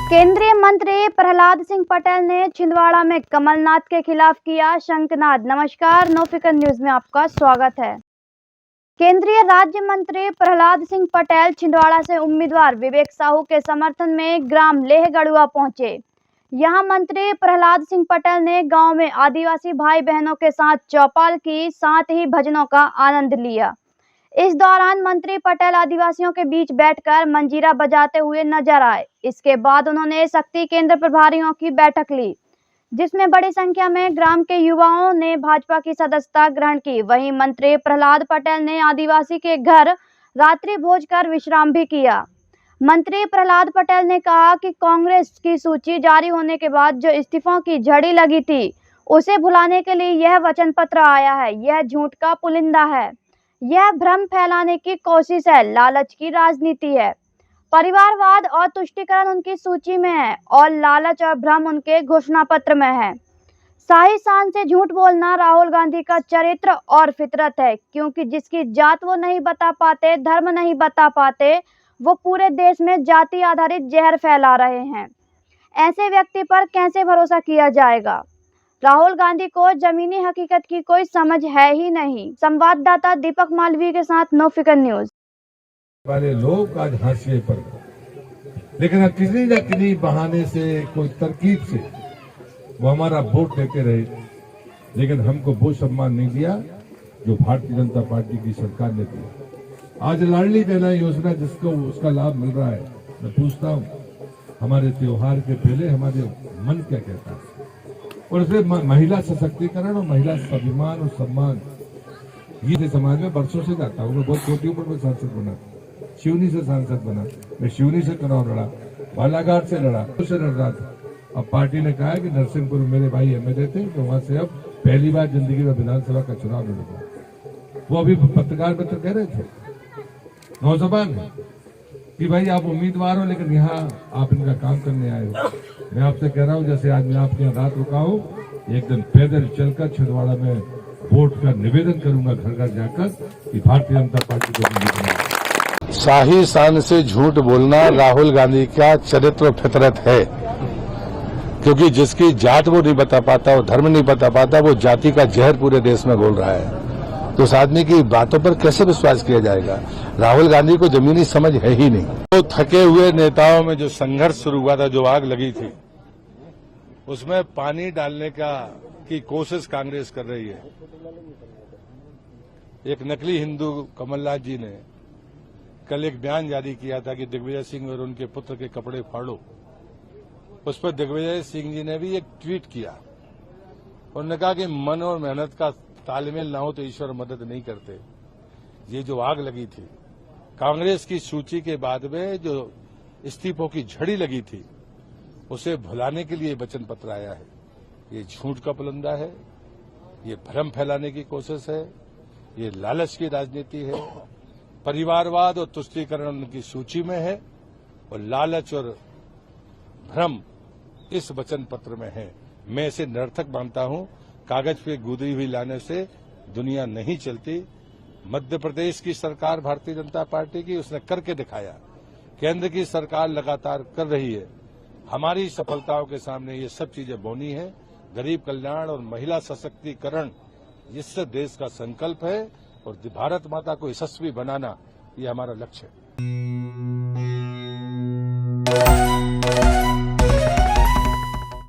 केंद्रीय मंत्री प्रहलाद सिंह पटेल ने छिंदवाड़ा में कमलनाथ के खिलाफ किया शंखनाद। नमस्कार, नो फिकर न्यूज में आपका स्वागत है। केंद्रीय राज्य मंत्री प्रहलाद सिंह पटेल छिंदवाड़ा से उम्मीदवार विवेक साहू के समर्थन में ग्राम लेहगढ़ुआ पहुंचे। यहां मंत्री प्रहलाद सिंह पटेल ने गांव में आदिवासी भाई बहनों के साथ चौपाल की, साथ ही भजनों का आनंद लिया। इस दौरान मंत्री पटेल आदिवासियों के बीच बैठकर मंजीरा बजाते हुए नजर आए। इसके बाद उन्होंने शक्ति केंद्र प्रभारियों की बैठक ली, जिसमें बड़ी संख्या में ग्राम के युवाओं ने भाजपा की सदस्यता ग्रहण की। वहीं मंत्री प्रहलाद पटेल ने आदिवासी के घर रात्रि भोज कर विश्राम भी किया। मंत्री प्रहलाद पटेल ने कहा कि कांग्रेस की सूची जारी होने के बाद जो इस्तीफों की झड़ी लगी थी, उसे भुलाने के लिए यह वचन पत्र आया है। यह झूठ का पुलिंदा है, यह भ्रम फैलाने की कोशिश है, लालच की राजनीति है। परिवारवाद और तुष्टीकरण उनकी सूची में है और लालच और भ्रम उनके घोषणा पत्र में है। शाही शान से झूठ बोलना राहुल गांधी का चरित्र और फितरत है, क्योंकि जिसकी जात वो नहीं बता पाते, धर्म नहीं बता पाते, वो पूरे देश में जाति आधारित जहर फैला रहे हैं। ऐसे व्यक्ति पर कैसे भरोसा किया जाएगा? राहुल गांधी को जमीनी हकीकत की कोई समझ है ही नहीं। संवाददाता दीपक मालवीय के साथ नो फिकर न्यूज। वाले लोग आज हाशिए पर, लेकिन किसी न किसी बहाने से, कोई तरकीब से वो हमारा वोट देते रहे, लेकिन हमको वो सम्मान नहीं दिया जो भारतीय जनता पार्टी की सरकार ने दिया। आज लाडली बहना योजना जिसको उसका लाभ मिल रहा है, मैं पूछता हूँ हमारे त्योहार के पहले हमारे मन क्या कहता है? और उसमें महिला सशक्तिकरण और महिला स्वाभिमान और सम्मान, ये समाज में बरसों से जाता हूँ। मैं बहुत छोटी उम्र में सांसद बना, शिवनी से सांसद बना, मैं शिवनी से चुनाव लड़ा, बालाघाट से लड़ रहा था। अब पार्टी ने कहा कि नरसिंहपुर मेरे भाई एमएलए थे, तो वहां से अब पहली बार जिंदगी में विधानसभा का चुनाव लड़ूंगा। वो अभी पत्रकार मित्र कह रहे थे नौजवान कि भाई आप उम्मीदवार हो, लेकिन यहाँ आप इनका काम करने आए हो। मैं आपसे कह रहा हूँ, जैसे आज मैं आपके यहाँ रात रुका हूँ, एक दिन पैदल चलकर छिंदवाड़ा में वोट का निवेदन करूंगा घर घर जाकर कि भारतीय जनता पार्टी को। शाही शान से झूठ बोलना राहुल गांधी का चरित्र फितरत है, क्योंकि जिसकी जात वो नहीं बता पाता, वो धर्म नहीं बता पाता, वो जाति का जहर पूरे देश में घोल रहा है। तो उस आदमी की बातों पर कैसे विश्वास किया जाएगा? राहुल गांधी को जमीनी समझ है ही नहीं। तो थके हुए नेताओं में जो संघर्ष शुरू हुआ था, जो आग लगी थी, उसमें पानी डालने की कोशिश कांग्रेस कर रही है। एक नकली हिंदू कमलनाथ जी ने कल एक बयान जारी किया था कि दिग्विजय सिंह और उनके पुत्र के कपड़े फाड़ो। उस पर दिग्विजय सिंह जी ने भी एक ट्वीट किया। उन्होंने कहा कि मन और मेहनत का तालमेल ना हो तो ईश्वर मदद नहीं करते। ये जो आग लगी थी कांग्रेस की सूची के बाद में, जो इस्तीफों की झड़ी लगी थी, उसे भुलाने के लिए वचन पत्र आया है। ये झूठ का पुलिंदा है, ये भ्रम फैलाने की कोशिश है, ये लालच की राजनीति है। परिवारवाद और तुष्टीकरण उनकी सूची में है और लालच और भ्रम इस वचन पत्र में है। मैं इसे निरर्थक मानता हूं। कागज पे गुदी हुई लाने से दुनिया नहीं चलती। मध्य प्रदेश की सरकार भारतीय जनता पार्टी की, उसने करके दिखाया। केंद्र की सरकार लगातार कर रही है। हमारी सफलताओं के सामने ये सब चीजें बौनी है। गरीब कल्याण और महिला सशक्तिकरण, इससे देश का संकल्प है और भारत माता को यशस्वी बनाना, ये हमारा लक्ष्य है।